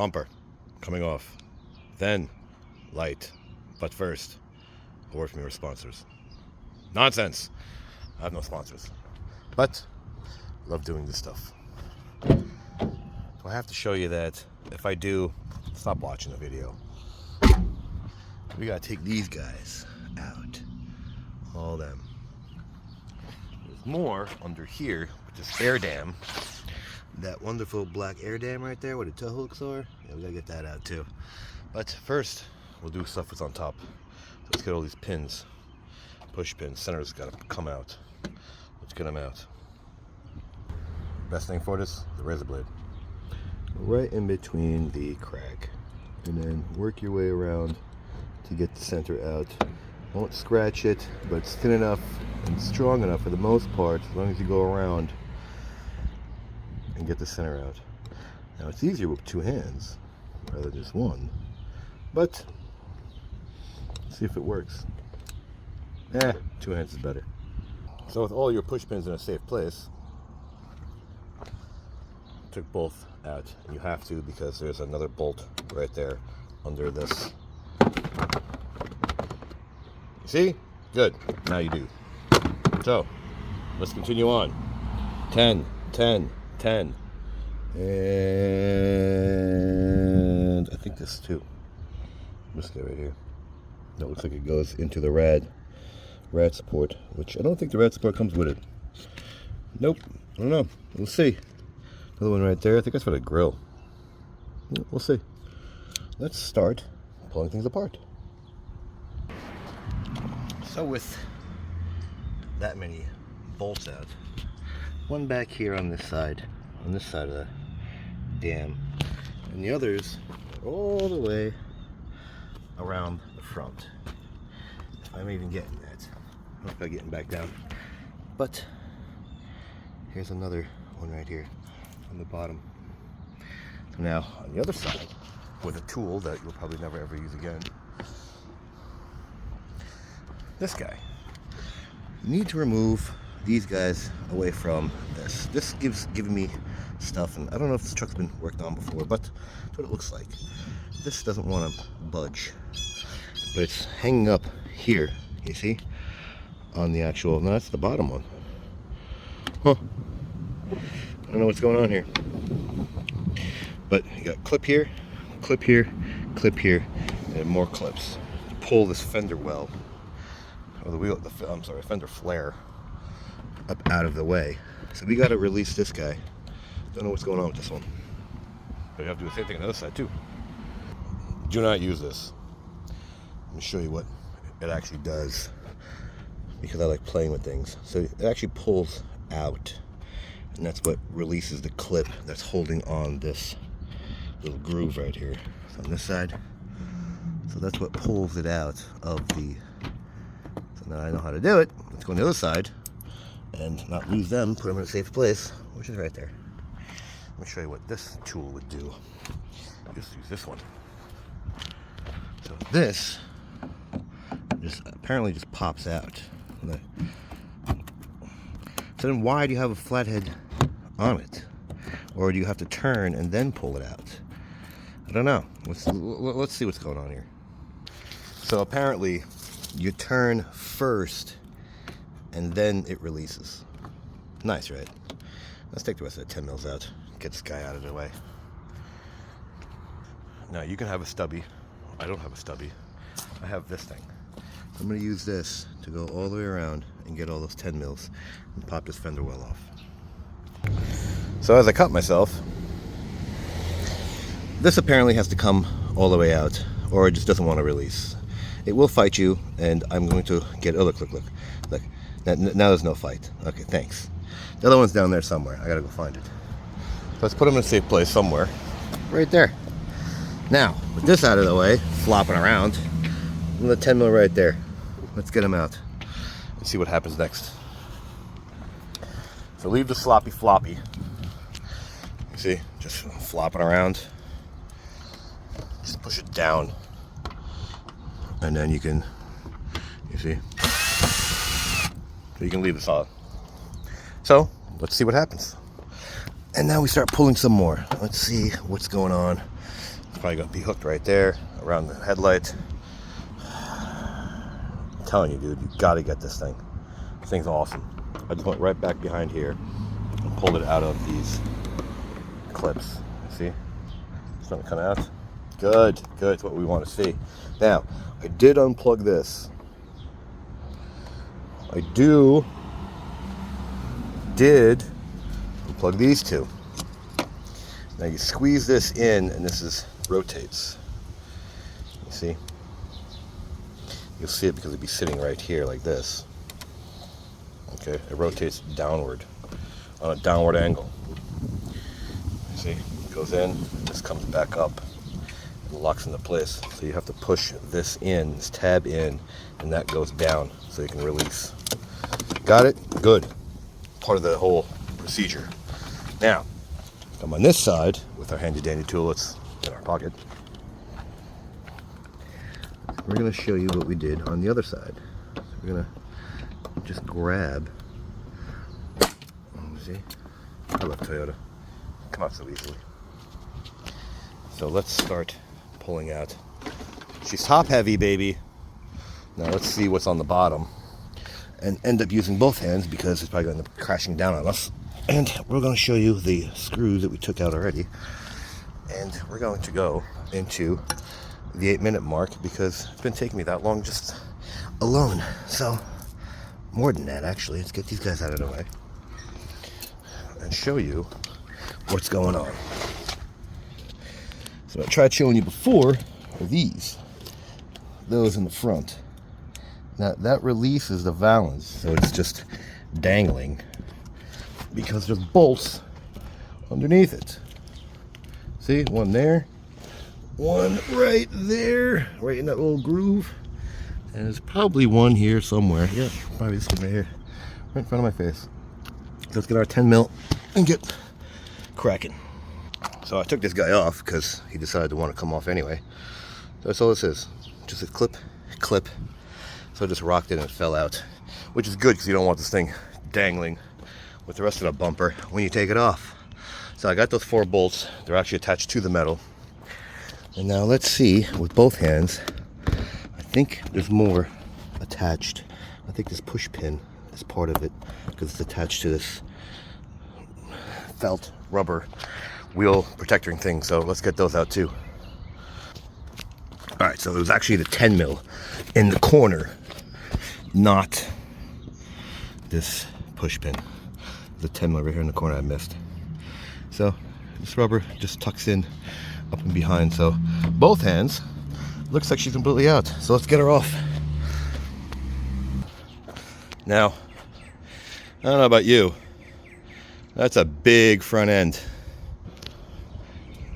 Bumper coming off. Then light. But first, a word from your sponsors. Nonsense. I have no sponsors. But I love doing this stuff. So I have to show you that if I do, stop watching the video. We gotta take these guys out. All them. There's more under here, which is air dam. That wonderful black air dam right there where the tow hooks are. Yeah, we gotta get that out too. But first, we'll do stuff that's on top. Let's get all these pins. Push pins. Center's gotta come out. Let's get them out. Best thing for this, the razor blade. Right in between the crack. And then work your way around to get the center out. Don't scratch it, but it's thin enough and strong enough for the most part, as long as you go around and get the center out. Now it's easier with two hands rather than just one, but see if it works. Two hands is better. So with all your push pins in a safe place, took both out, and you have to because there's another bolt right there under this. See? Good. Now you do. So, let's continue on. 10, 10, 10. And I think this too. This guy right here. That looks like it goes into the rad support, which I don't think the rad support comes with it. Nope. I don't know. We'll see. Another one right there. I think that's for the grill. We'll see. Let's start pulling things apart. So with that many bolts out, one back here on this side of the dam, and the others all the way around the front. I'm even getting that. I hope I'm getting back down. But here's another one right here on the bottom. So now on the other side, with a tool that you'll probably never ever use again, this guy. You need to remove these guys away from this. This giving me stuff, and I don't know if this truck's been worked on before, but that's what it looks like. This doesn't want to budge, but it's hanging up here. You see, on the actual. No, that's the bottom one. Huh? I don't know what's going on here, but you got clip here, clip here, clip here, and more clips to pull this fender well. Or the wheel, fender flare up out of the way. So we got to release this guy. Don't know what's going on with this one. But you have to do the same thing on the other side too. Do not use this. Let me show you what it actually does, because I like playing with things. So it actually pulls out, and that's what releases the clip that's holding on this little groove right here. So on this side. So that's what pulls it out of the. Now I know how to do it. Let's go on the other side and not lose them, put them in a safe place, which is right there. Let me show you what this tool would do. Just use this one. So this just apparently just pops out. So then why do you have a flathead on it? Or do you have to turn and then pull it out? I don't know. Let's see what's going on here. So apparently you turn first and then it releases. Nice, right? Let's take the rest of the 10 mils out. Get this guy out of the way. Now you can have a stubby. I don't have a stubby. I have this thing. I'm going to use this to go all the way around and get all those 10 mils and pop this fender well off. So as I cut myself, this apparently has to come all the way out, or it just doesn't want to release. It will fight you, and I'm going to get. Oh, look. Now there's no fight. Okay, thanks. The other one's down there somewhere. I gotta go find it. Let's put them in a safe place somewhere. Right there. Now, with this out of the way, flopping around, the 10 mil right there. Let's get them out and see what happens next. So leave the sloppy floppy. You see, just flopping around. Just push it down. And then you can, you see, so you can leave this on. So let's see what happens. And now we start pulling some more. Let's see what's going on. It's probably going to be hooked right there around the headlight. I'm telling you, dude, you got to get this thing. This thing's awesome. I just went right back behind here and pulled it out of these clips. See? It's starting to come out. Good, good. It's what we want to see. Now, I did unplug this. I did unplug these two. Now you squeeze this in and this rotates. You see? You'll see it because it'd be sitting right here like this. Okay, it rotates downward on a downward angle. You see? It goes in, this comes back up and locks into place. So you have to push this in, this tab in, and that goes down so you can release. Got it? Good. Part of the whole procedure. Now, come on this side with our handy dandy tool. It's in our pocket. We're going to show you what we did on the other side. So we're going to just grab. See? I love Toyota. Come out so easily. So let's start pulling out. She's top heavy, baby. Now let's see what's on the bottom. And end up using both hands because it's probably going to end up crashing down on us. And we're going to show you the screws that we took out already. And we're going to go into the 8-minute mark because it's been taking me that long just alone. So, more than that actually. Let's get these guys out of the way and show you what's going on. So what I tried showing you before are these. Those in the front. Now that releases the valance, so it's just dangling because there's bolts underneath it. See, one there, one right there, right in that little groove, and there's probably one here somewhere. Yeah, probably this one right here, right in front of my face. So let's get our 10 mil and get cracking. So I took this guy off because he decided to want to come off anyway. So that's all this is, just a clip. So I just rocked it and it fell out, which is good because you don't want this thing dangling with the rest of the bumper when you take it off. So I got those 4 bolts. They're actually attached to the metal. And now let's see with both hands. I think there's more attached. I think this push pin is part of it because it's attached to this felt rubber wheel protecting thing. So let's get those out too. All right, so it was actually the 10 mil in the corner, not this push pin. The 10 mil right here in the corner I missed. So this rubber just tucks in up and behind. So both hands, looks like she's completely out. So let's get her off. Now, I don't know about you, that's a big front end.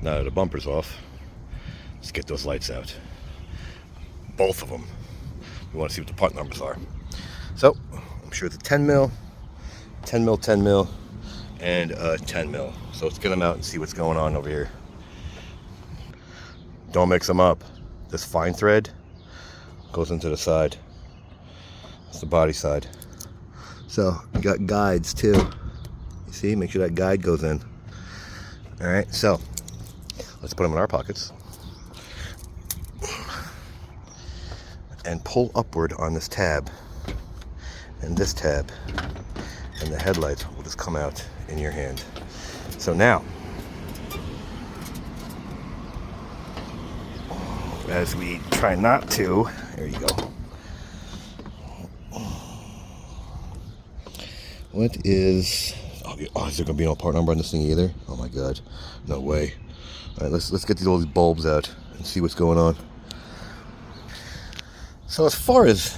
Now that the bumper's off, let's get those lights out. Both of them. We want to see what the part numbers are. So, I'm sure it's a 10 mil, 10 mil, 10 mil, and 10 mil. So let's get them out and see what's going on over here. Don't mix them up. This fine thread goes into the side. That's the body side. So, we got guides too. You see, make sure that guide goes in. Alright, so, let's put them in our pockets. And pull upward on this tab and this tab, and the headlights will just come out in your hand. So now, as we try not to, there you go. What is, is there gonna be no part number on this thing either? Oh my god, no way. All right, let's get all these bulbs out and see what's going on. So as far as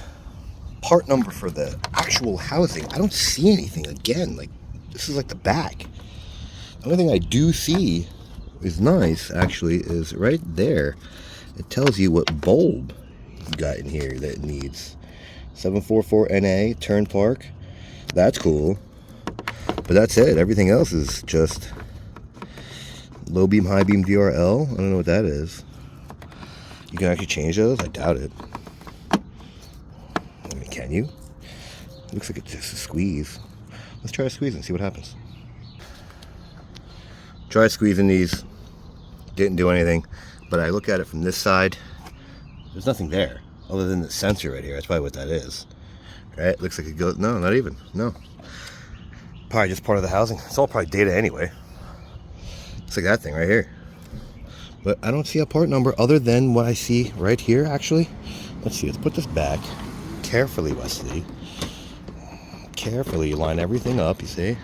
part number for the actual housing, I don't see anything. Again, like this is like the back. The only thing I do see is nice, actually, is right there. It tells you what bulb you got in here that it needs. 744NA, turn park. That's cool. But that's it. Everything else is just low beam, high beam DRL. I don't know what that is. You can actually change those? I doubt it. I mean, can you? Looks like it's just a squeeze. Let's try to squeeze and see what happens. Tried squeezing these, didn't do anything. But I look at it from this side, there's nothing there other than the sensor right here. That's probably what that is. Right? Looks like it goes, no, not even, no. Probably just part of the housing. It's all probably data anyway. Looks like that thing right here. But I don't see a part number other than what I see right here, actually. Let's see, let's put this back. Carefully, Wesley. Carefully line everything up, you see.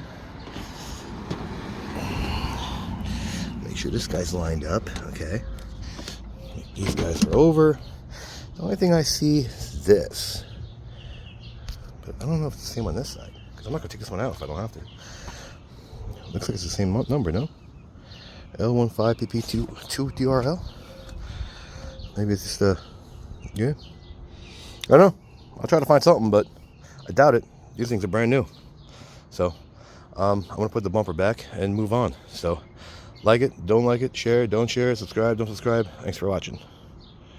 Make sure this guy's lined up, okay. These guys are over. The only thing I see is this. But I don't know if it's the same on this side. Because I'm not going to take this one out if I don't have to. Looks like it's the same number, no? L15PP2DRL? Maybe it's just yeah. I don't know. I'll try to find something, but I doubt it. These things are brand new. So, I'm going to put the bumper back and move on. So, like it, don't like it, share, don't share, subscribe, don't subscribe. Thanks for watching.